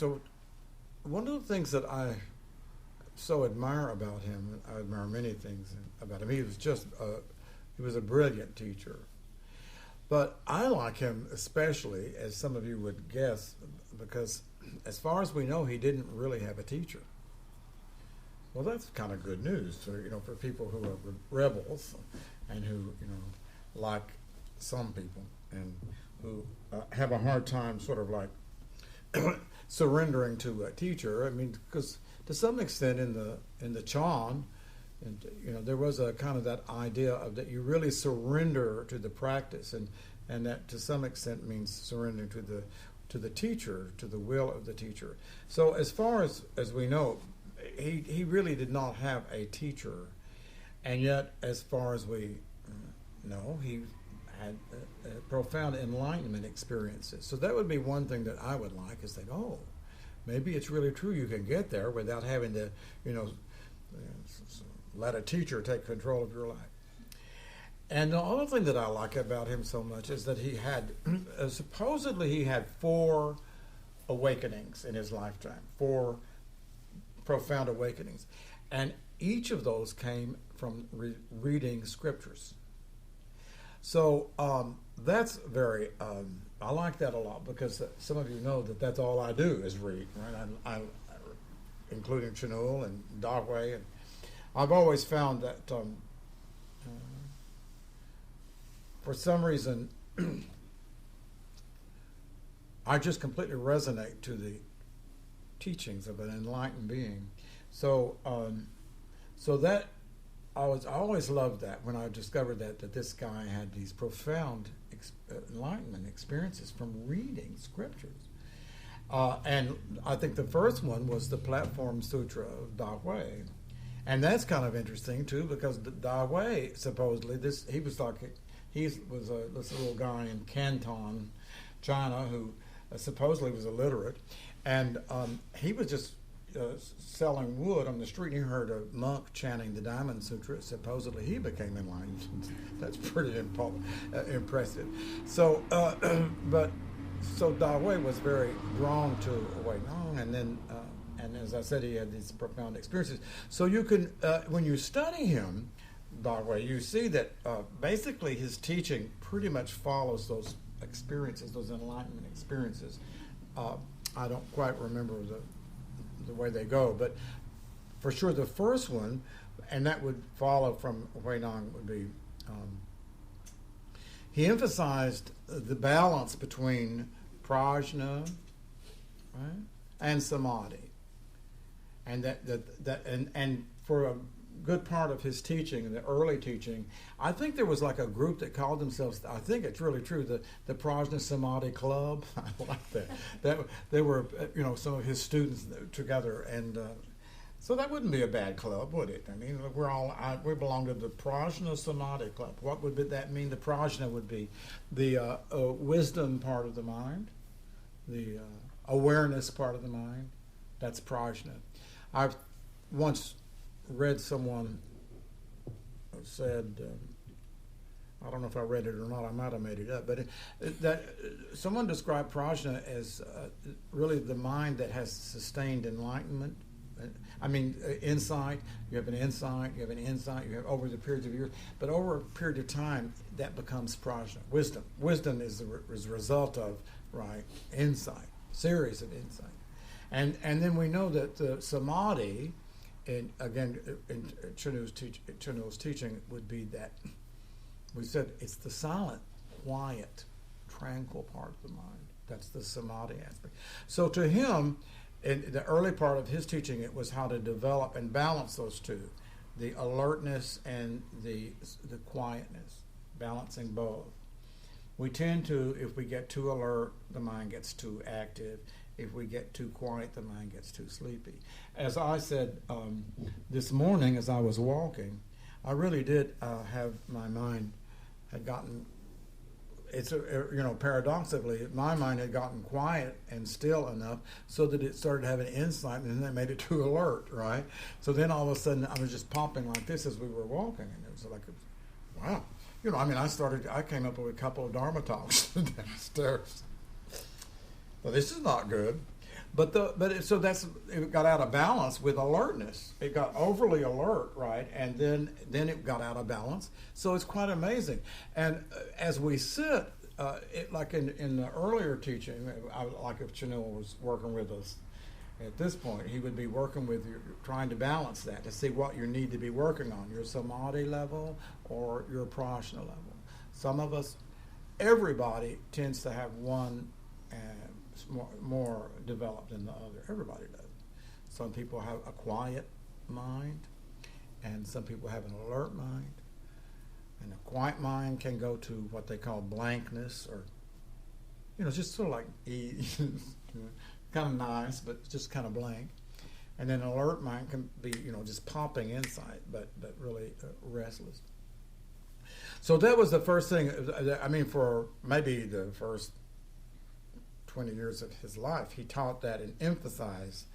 So one of the things that I so admire about him, I admire many things about him. He was a brilliant teacher. But I like him especially, as some of you would guess, because as far as we know, he didn't really have a teacher. Well, that's kind of good news for people who are rebels and who, like some people and who have a hard time sort of like surrendering to a teacher. I mean, because to some extent in the Chan, and there was a kind of that idea of that you really surrender to the practice, and that to some extent means surrendering to the teacher, to the will of the teacher. So as far as we know, he really did not have a teacher, and yet as far as we know, he had profound enlightenment experiences. So that would be one thing that I would like, is that, oh, maybe it's really true you can get there without having to, let a teacher take control of your life. And the other thing that I like about him so much is that he had, supposedly he had 4 awakenings in his lifetime, 4 profound awakenings. And each of those came from reading scriptures. So that's very, I like that a lot, because some of you know that that's all I do is read, right? I including Chinul and Dawei, and I've always found that for some reason I just completely resonate to the teachings of an enlightened being. So that I always loved that when I discovered that this guy had these profound enlightenment experiences from reading scriptures. And I think the first one was the Platform Sutra of Dawei. And that's kind of interesting too, because Dawei, supposedly, this little guy in Canton, China, who supposedly was illiterate, and he was just selling wood on the street, and he heard a monk chanting the Diamond Sutra. Supposedly he became enlightened. That's pretty impressive. So, so Dawei was very drawn to Huinong, and then, and as I said, he had these profound experiences. So you can, when you study him, Dawei, you see that basically his teaching pretty much follows those experiences, those enlightenment experiences. I don't quite remember the way they go, but for sure the first one, and that would follow from Huinong, would be he emphasized the balance between prajna, right, and samadhi, and and for a good part of his teaching, the early teaching, I think there was like a group that called themselves, I think it's really true, the Prajna Samadhi Club. I like that. They were, some of his students together, and so that wouldn't be a bad club, would it? I mean, we belong to the Prajna Samadhi Club. What would that mean? The prajna would be the wisdom part of the mind, the awareness part of the mind. That's prajna. I've once read someone said, I don't know if I read it or not, I might have made it up, but that someone described prajna as really the mind that has sustained enlightenment. I mean, insight. You have an insight, you have over the periods of years, but over a period of time, that becomes prajna, wisdom. Wisdom is the result of, right, insight, series of insight. And then we know that the samadhi, and again, in Chinul's teaching, would be that we said it's the silent, quiet, tranquil part of the mind. That's the samadhi aspect. So to him, in the early part of his teaching, it was how to develop and balance those two, the alertness and the quietness, balancing both. We tend to, if we get too alert, the mind gets too active. If we get too quiet, the mind gets too sleepy. As I said this morning as I was walking, I really did have my mind had gotten, paradoxically, my mind had gotten quiet and still enough so that it started having insight, and then that made it too alert, right? So then all of a sudden I was just popping like this as we were walking, and it was like, wow. I came up with a couple of Dharma talks downstairs. Well, this is not good. So it got out of balance with alertness. It got overly alert, right, and then it got out of balance. So it's quite amazing. And as we sit, like in the earlier teaching, like if Chinul was working with us at this point, he would be working with you, trying to balance that to see what you need to be working on, your samadhi level or your prajna level. Some of us, everybody tends to have one more developed than the other. Everybody does. Some people have a quiet mind, and some people have an alert mind. And a quiet mind can go to what they call blankness, or just sort of like kind of nice, but just kind of blank. And then an alert mind can be just popping inside, but really restless. So that was the first thing. I mean, for maybe the first 20 years of his life, he taught that and emphasized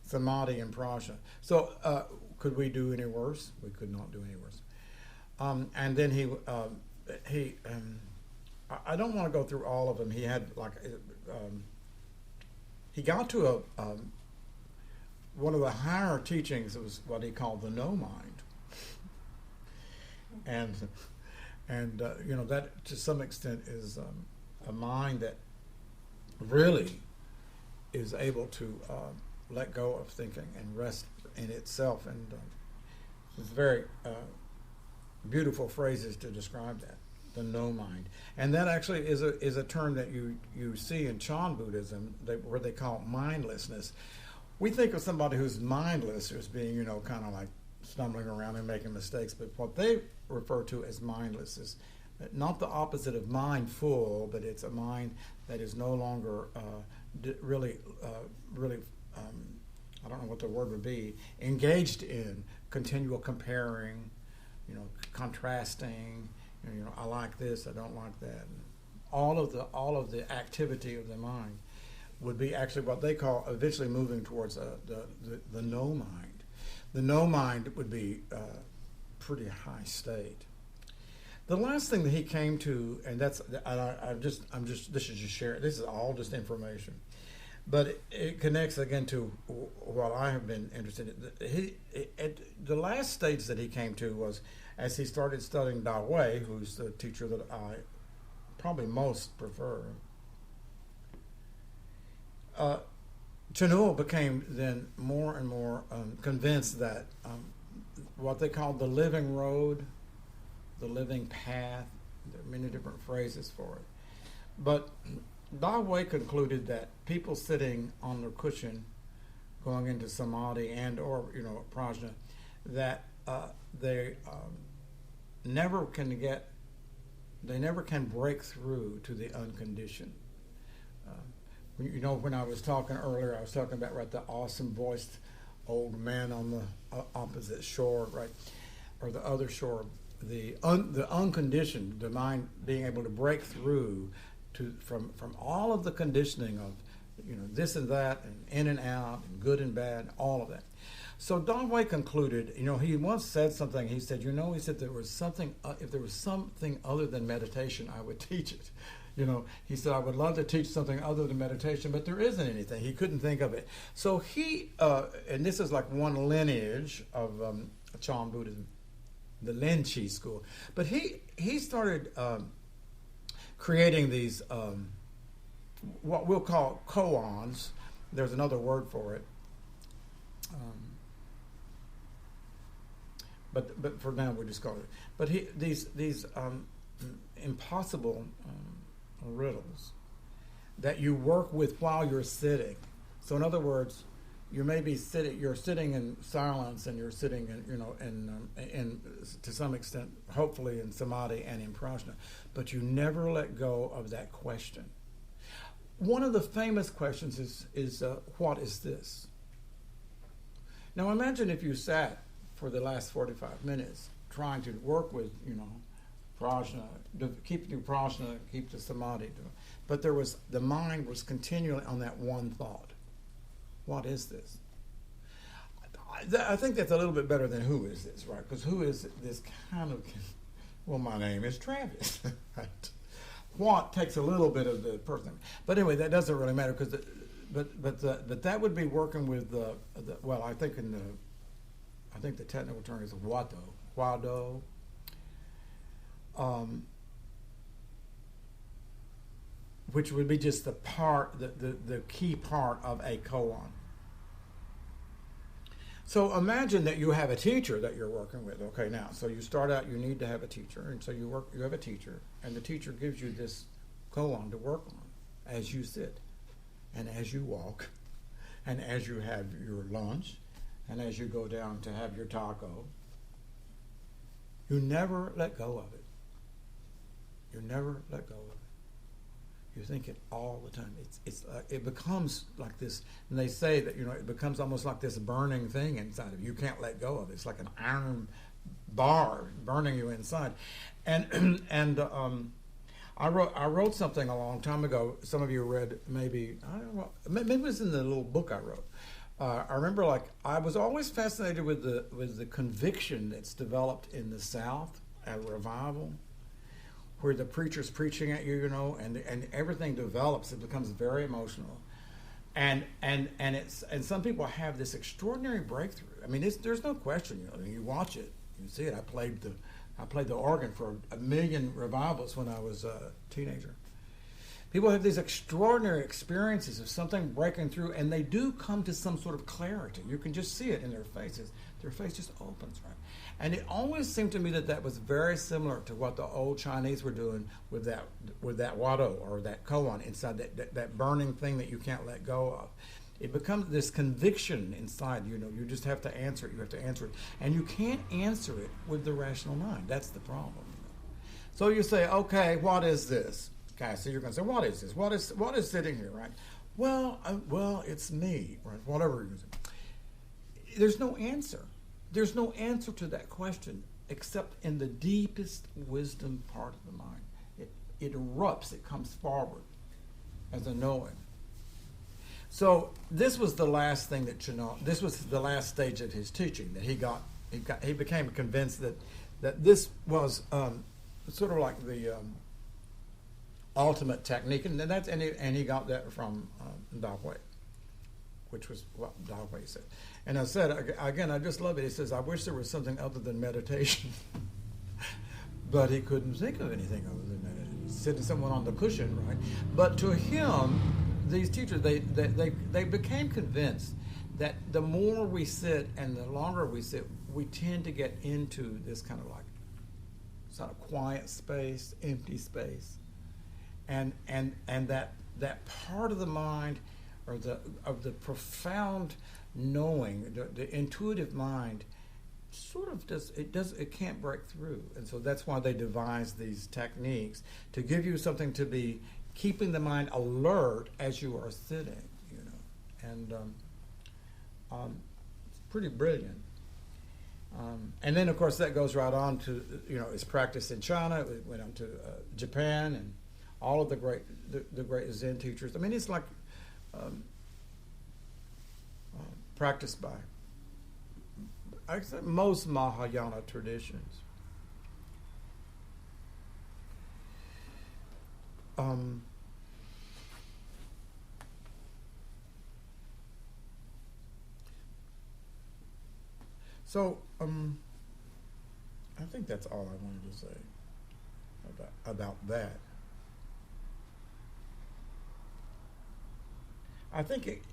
samadhi and prajna. So could we do any worse? We could not do any worse. And then I don't want to go through all of them. He had he got to one of the higher teachings. It was what he called the no mind, and that to some extent is a mind that really is able to let go of thinking and rest in itself. And it's very beautiful phrases to describe that, the no mind. And that actually is a term that you see in Chan Buddhism, where they call it mindlessness. We think of somebody who's mindless as being, kind of like stumbling around and making mistakes, but what they refer to as mindless is not the opposite of mindful, but it's a mind that is no longer really, I don't know what the word would be, engaged in continual comparing, contrasting. I like this, I don't like that. And all of the activity of the mind would be actually what they call eventually moving towards the no mind. The no mind would be a pretty high state. The last thing that he came to, and this is just sharing. This is all just information, but it connects again to what I have been interested in. The last stage that he came to was as he started studying Da Wei, who's the teacher that I probably most prefer. Chinul became then more and more convinced that what they called the living road, the living path, there are many different phrases for it. But Da Wei concluded that people sitting on their cushion going into samadhi and or prajna, that they never can break through to the unconditioned. When I was talking earlier, I was talking about the awesome voiced old man on the opposite shore, right, or the other shore. The unconditioned, the mind being able to break through from all of the conditioning of this and that and in and out and good and bad, all of that. So Da Wei concluded, he once said something. He said, he said there was something. If there was something other than meditation, I would teach it. He said, I would love to teach something other than meditation, but there isn't anything. He couldn't think of it. So he, and this is like one lineage of Chan Buddhism, the Lin Chi school. But he started creating these what we'll call koans. There's another word for it. But for now we just call it. But these impossible riddles that you work with while you're sitting. So in other words, you're sitting in silence, and you're sitting in to some extent, hopefully in samadhi and in prajna, but you never let go of that question. One of the famous questions is what is this? Now imagine if you sat for the last 45 minutes trying to work with, prajna, keep the prajna, keep the samadhi, but the mind was continually on that one thought. What is this? I think that's a little bit better than who is this, right? Because who is this kind of, well, my name is Travis, right? What takes a little bit of the person. But anyway, that doesn't really matter, because but that would be working with the well, I think the technical term is Huado, which would be just the key part of a koan. So imagine that you have a teacher that you're working with. Okay, now, so you start out, you need to have a teacher, and so you have a teacher, and the teacher gives you this koan to work on as you sit, and as you walk, and as you have your lunch, and as you go down to have your taco. You never let go of it. You never let go of it. You think it all the time. It becomes like this, and they say that it becomes almost like this burning thing inside of you. You can't let go of it. It's like an iron bar burning you inside. And I wrote something a long time ago. Some of you read maybe it was in the little book I wrote. I remember I was always fascinated with the conviction that's developed in the South at revival, where the preacher's preaching at you, and everything develops. It becomes very emotional, and some people have this extraordinary breakthrough. I mean, there's no question. You watch it, you see it. I played the organ for a million revivals when I was a teenager. People have these extraordinary experiences of something breaking through, and they do come to some sort of clarity. You can just see it in their faces. Their face just opens, right? And it always seemed to me that was very similar to what the old Chinese were doing with that wado, or that koan, inside that burning thing that you can't let go of. It becomes this conviction inside. You just have to answer it. You have to answer it, and you can't answer it with the rational mind. That's the problem. So you say, okay, what is this? Okay, so you're going to say, what is this? What is sitting here, right? Well, it's me, right? Whatever it is. There's no answer. There's no answer to that question except in the deepest wisdom part of the mind. It erupts. It comes forward as a knowing. So this was the last thing that Chinul. This was the last stage of his teaching that he became convinced that this was sort of like the ultimate technique, and he got that from Dahui, which was what Dahui said. And I said again, I just love it. He says, "I wish there was something other than meditation," but he couldn't think of anything other than meditation. Sitting someone on the cushion, right? But to him, these teachers, they became convinced that the more we sit and the longer we sit, we tend to get into this kind of sort of quiet space, empty space. And that part of the mind, or the profound knowing, the intuitive mind, sort of it can't break through. And so that's why they devised these techniques to give you something to be keeping the mind alert as you are sitting, and it's pretty brilliant. And then of course that goes right on to it's practiced in China. It went on to Japan and all of the great Zen teachers. I mean, it's like practiced by most Mahayana traditions. So I think that's all I wanted to say about that. I think it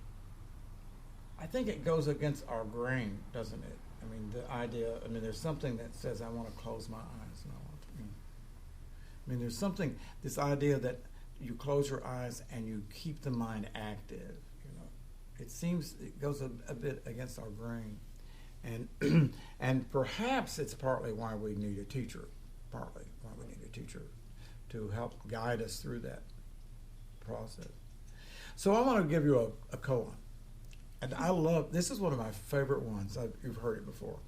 goes against our grain, doesn't it? I mean, the idea. I mean, there's something that says I want to close my eyes and I want to. I mean, there's something. This idea that you close your eyes and you keep the mind active. It seems it goes a bit against our grain, and perhaps it's partly why we need a teacher. Partly why we need a teacher to help guide us through that process. So I want to give you a koan. And I love, this is one of my favorite ones. You've heard it before.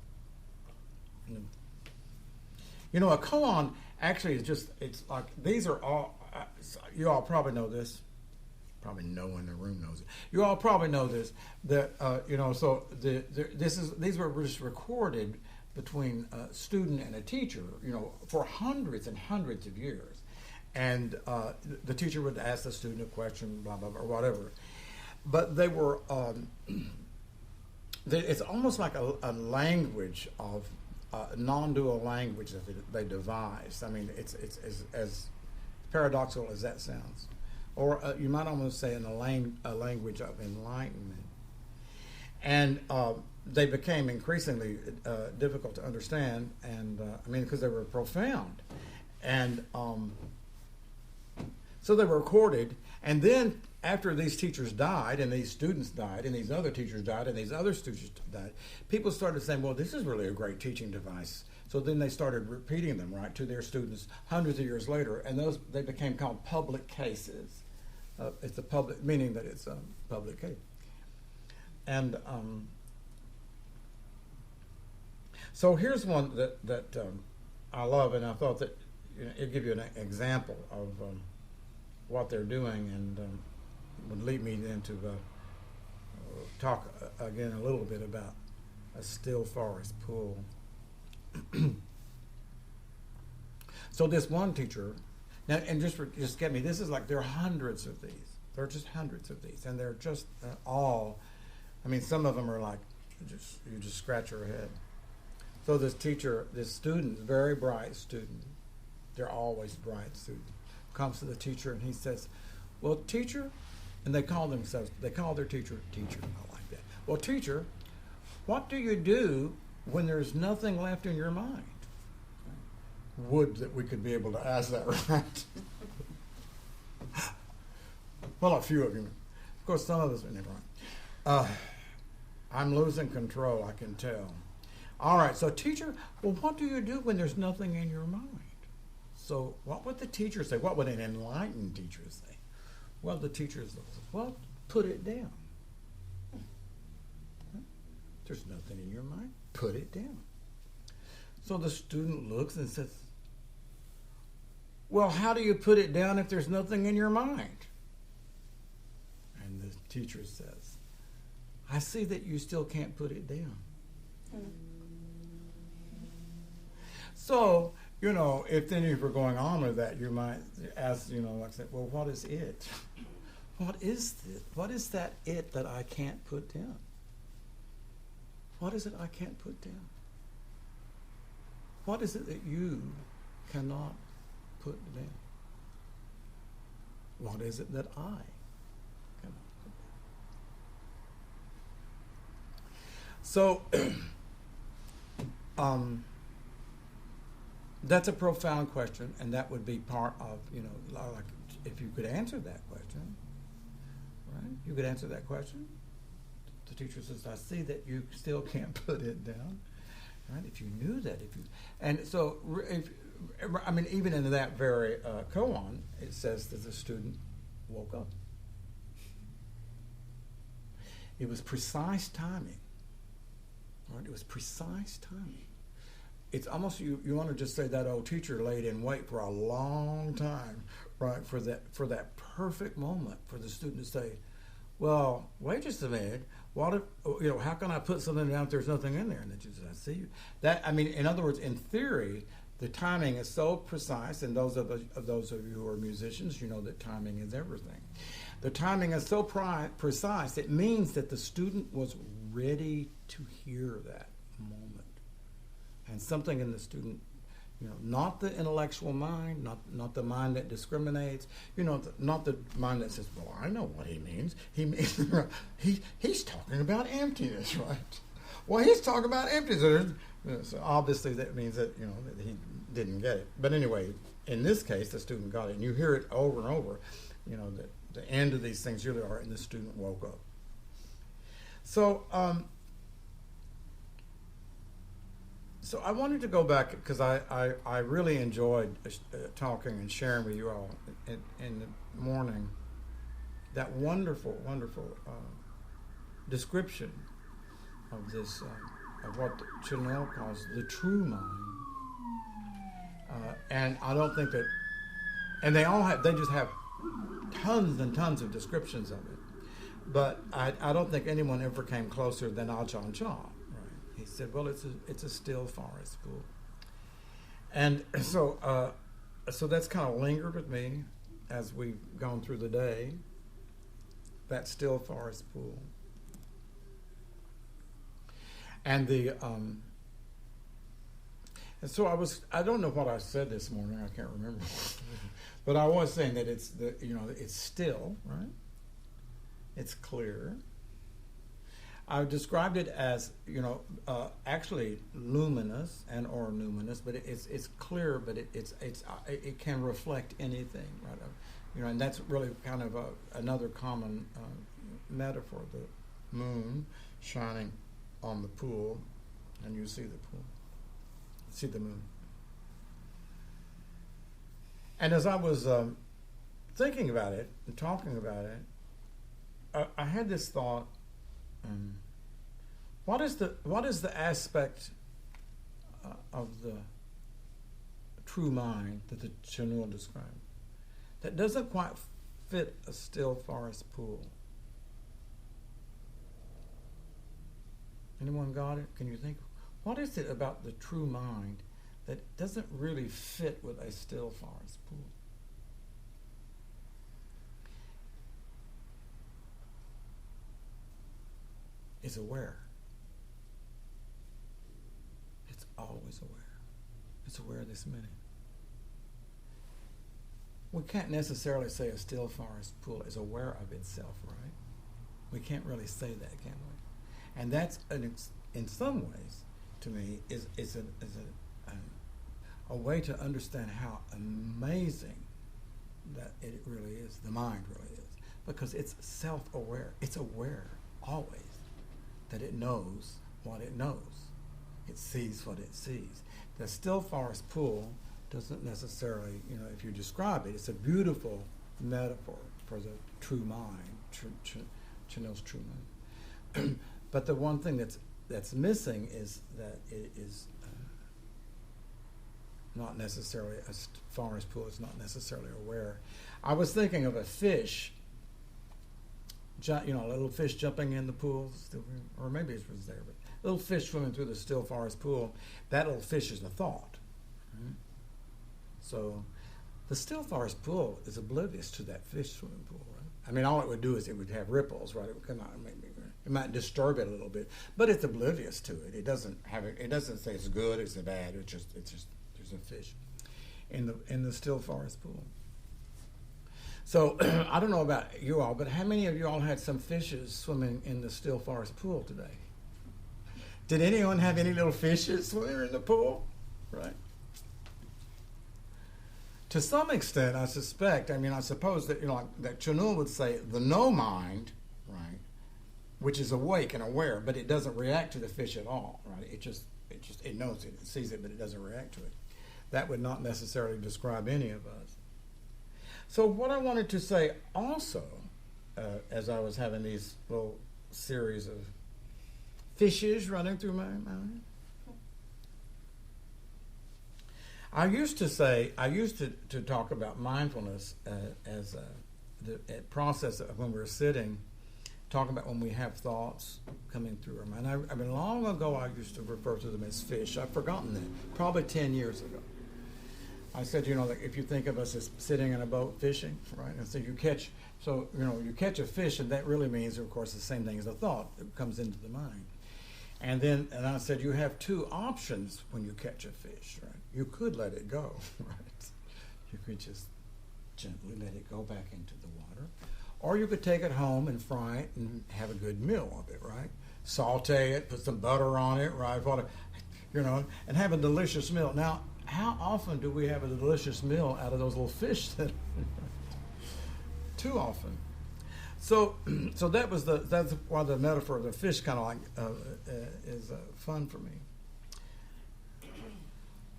A koan actually is just, it's like, these are all, you all probably know this. Probably no one in the room knows it. You all probably know this, that, so these were just recorded between a student and a teacher, for hundreds and hundreds of years. And the teacher would ask the student a question, blah, blah, blah, or whatever. but they were. It's almost like a language of non-dual language that they devised. I mean, it's as paradoxical as that sounds, or you might almost say a language of enlightenment. And they became increasingly difficult to understand, and I mean, because they were profound, and so they were recorded, and then. After these teachers died, and these students died, and these other teachers died, and these other students died, people started saying, well, this is really a great teaching device. So then they started repeating them, right, to their students hundreds of years later, and they became called public cases. It's a public, meaning that it's a public case. And so here's one that I love, and I thought that it'd give you an example of what they're doing, and would lead me then to talk again a little bit about a still forest pool. So this one teacher, now, and just get me, this is like, there are hundreds of these. There are just hundreds of these, and they're just all, I mean, some of them are like, you just scratch your head. So this teacher, this student, very bright student, they're always bright students, comes to the teacher and he says, well, teacher, and they call their teacher, I like that. Well, teacher, what do you do when there's nothing left in your mind? Would that we could be able to ask that, right? Well, a few of you. Of course, some of us are never right. I'm losing control, I can tell. All right, so teacher, well, what do you do when there's nothing in your mind? So what would the teacher say? What would an enlightened teacher say? Well, the teacher says, well, put it down. There's nothing in your mind. Put it down. So the student looks and says, well, how do you put it down if there's nothing in your mind? And the teacher says, I see that you still can't put it down. So, if then if we're going on with that, you might ask, like I said, well, what is it? What is it? What is that it that I can't put down? What is it I can't put down? What is it that you cannot put down? What is it that I cannot put down? So, that's a profound question, and that would be part of, like if you could answer that question, right? You could answer that question. The teacher says, I see that you still can't put it down, right? If you knew that, and so, even in that very koan, it says that the student woke up. It was precise timing, right? It was precise timing. It's almost, you want to just say that old teacher laid in wait for a long time, right, for that perfect moment for the student to say, well, wait just a minute, what if, how can I put something down if there's nothing in there? And the teacher says, I see you. In other words, in theory, the timing is so precise, and those of you who are musicians, you know that timing is everything. The timing is so precise, it means that the student was ready to hear that moment. And something in the student, not the intellectual mind, not the mind that discriminates, not the mind that says, well, I know what he means. He means he's talking about emptiness, right? Well, he's talking about emptiness. So obviously that means that that he didn't get it. But anyway, in this case, the student got it, and you hear it over and over. That the end of these things really are, and the student woke up. So. So I wanted to go back because I really enjoyed talking and sharing with you all in the morning that wonderful, wonderful description of this, of what Chinul calls the true mind. And I don't think that, and they just have tons and tons of descriptions of it. But I don't think anyone ever came closer than Ajahn Chah. He said, well, it's a still forest pool. And so that's kind of lingered with me as we've gone through the day. that still forest pool. And and so I don't know what I said this morning, I can't remember. But I was saying that it's still, right? It's clear. I described it as, actually luminous and or numinous, but it's clear, but it can reflect anything, right? And that's really kind of another common metaphor: the moon shining on the pool, and you see the pool, see the moon. And as I was thinking about it and talking about it, I had this thought. What is the aspect of the true mind that the Chinul described that doesn't quite fit a still forest pool? Anyone got it? Can you think? What is it about the true mind that doesn't really fit with a still forest pool? Is aware. It's always aware. It's aware this minute. We can't necessarily say a still forest pool is aware of itself, right? We can't really say that, can we? And that's, in some ways, to me, is a way to understand how amazing that it really is, the mind really is. Because it's self-aware. It's aware, always, that it knows what it knows. It sees what it sees. The still forest pool doesn't necessarily, if you describe it, it's a beautiful metaphor for the true mind, Chinul's true mind. But the one thing that's missing is that it is not necessarily a forest pool. It's not necessarily aware. I was thinking of a fish. A little fish jumping in the pool, or maybe it was there, but a little fish swimming through the still forest pool. That little fish is a thought. Right? So the still forest pool is oblivious to that fish swimming pool, right? I mean, all it would do is it would have ripples, right? It would come out, it might disturb it a little bit, but it's oblivious to it. It doesn't have it. It doesn't say it's good, it's bad. It's just there's a fish in the still forest pool. So I don't know about you all, but how many of you all had some fishes swimming in the still forest pool today? Did anyone have any little fishes swimming in the pool? Right? To some extent, I suspect, I suppose that, that Chinul would say the no mind, right, which is awake and aware, but it doesn't react to the fish at all, right? It knows it, it sees it, but it doesn't react to it. That would not necessarily describe any of us. So what I wanted to say also, as I was having these little series of fishes running through my mind, I used to talk about mindfulness as the process of when we're sitting, talking about when we have thoughts coming through our mind. Long ago I used to refer to them as fish. I've forgotten that, probably 10 years ago. I said, like if you think of us as sitting in a boat fishing, right? And so you catch a fish, and that really means, of course, the same thing as a thought that comes into the mind. And I said, you have two options when you catch a fish, right? You could let it go, right? You could just gently let it go back into the water. Or you could take it home and fry it and have a good meal of it, right? Saute it, put some butter on it, right? And have a delicious meal. Now, how often do we have a delicious meal out of those little fish? Too often. So that's why the metaphor of the fish kind of is fun for me.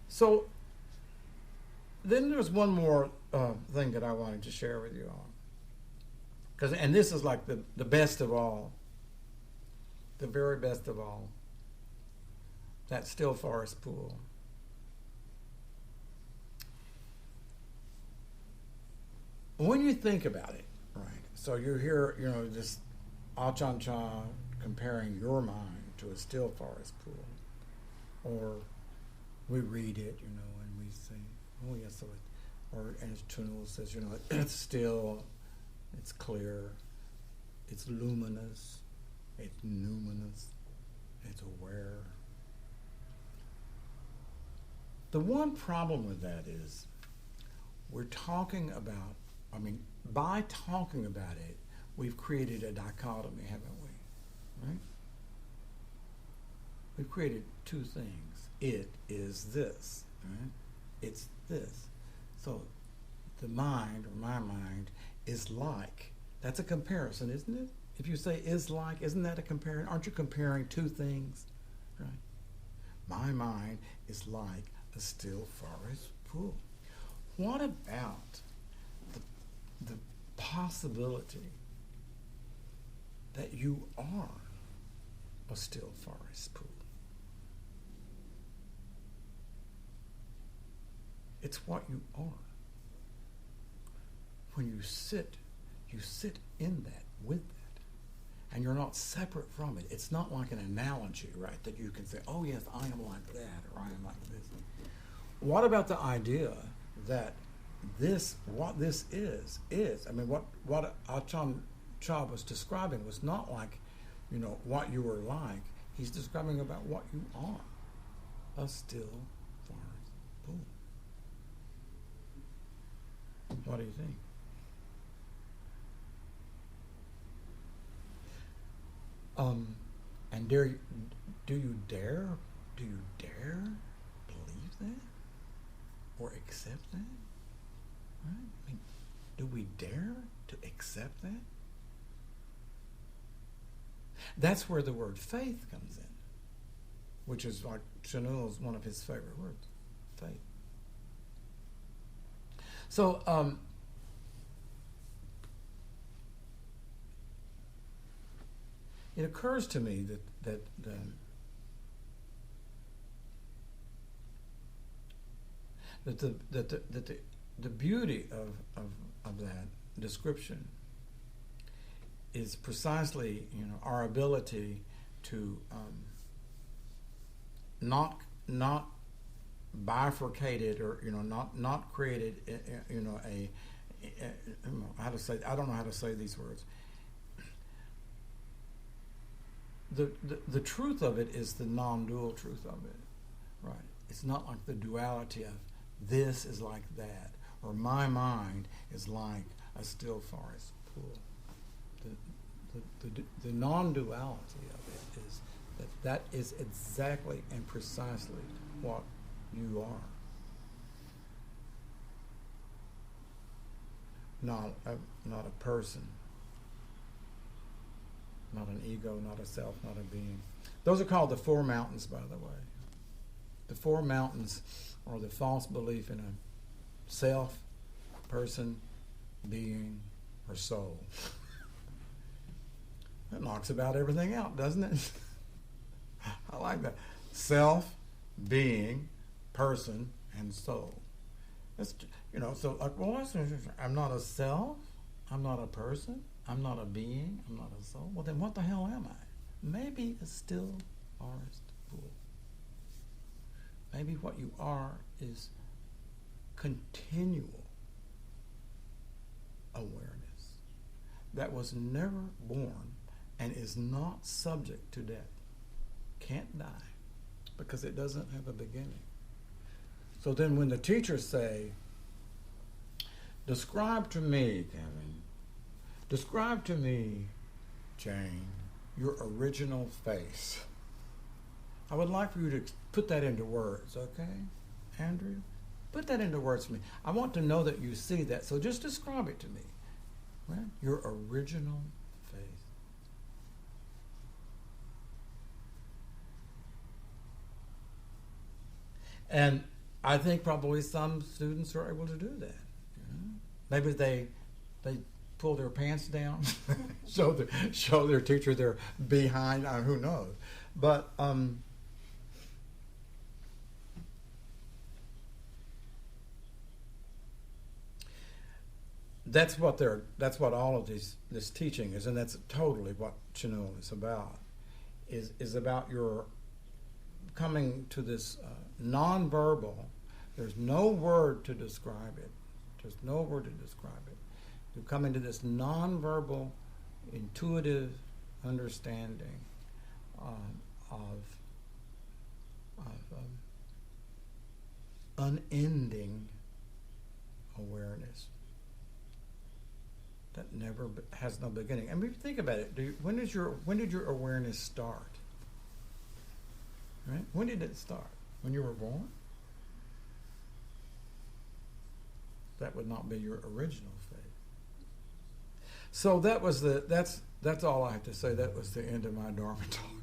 So then there's one more thing that I wanted to share with you all, and this is like the best of all, the very best of all. That still forest pool. When you think about it, right? So you're here, this Achan-cha comparing your mind to a still forest pool, or we read it, and we say, oh yes, so or as Chinul says, it's still, it's clear, it's luminous, it's numinous, it's aware. The one problem with that is we're talking about, by talking about it, we've created a dichotomy, haven't we? Right? We've created two things. It is this, right? It's this. So the mind, or my mind, is like. That's a comparison, isn't it? If you say is like, isn't that a comparison? Aren't you comparing two things? Right? My mind is like a still forest pool. What about the possibility that you are a still forest pool? It's what you are. When you sit in that, with that, and you're not separate from it. It's not like an analogy, right, that you can say, oh yes, I am like that, or I am like this. What about the idea that what this is, what Ajahn Chah was describing was not like, what you were like. He's describing about what you are, a still forest pool. What do you think? And do you dare believe that? Or accept that? Right? Do we dare to accept that? That's where the word faith comes in, which is like Chinul is one of his favorite words, faith. So, it occurs to me that the beauty of that description is precisely our ability to not bifurcate it, or not create it I don't know how to say these words. The truth of it is the non-dual truth of it, right? It's not like the duality of this is like that, or my mind is like a still forest pool. The non-duality of it is that is exactly and precisely what you are. Not a person. Not an ego, not a self, not a being. Those are called the four mountains, by the way. The four mountains are the false belief in a self, person, being, or soul. That knocks about everything out, doesn't it? I like that. Self, being, person, and soul. That's, so like, well, I'm not a self, I'm not a person, I'm not a being, I'm not a soul. Well, then what the hell am I? Maybe a still forest pool. Maybe what you are is continual awareness that was never born and is not subject to death. Can't die because it doesn't have a beginning. So then when the teachers say, describe to me, Kevin, describe to me, Jane, your original face. I would like for you to put that into words, okay, Andrew? Put that into words for me. I want to know that you see that, so just describe it to me. Right? Your original face. And I think probably some students are able to do that. Maybe they pull their pants down, show their teacher their behind. Who knows? But that's what all of this teaching is, and that's totally what Chinul is about. Is about your coming to this nonverbal. There's no word to describe it. There's no word to describe it. You come into this nonverbal intuitive understanding of unending awareness that never has no beginning. I mean, if you think about it, when did your awareness start? Right? When did it start? When you were born? That would not be your original state. So that's all I have to say. That was the end of my Dharma talk.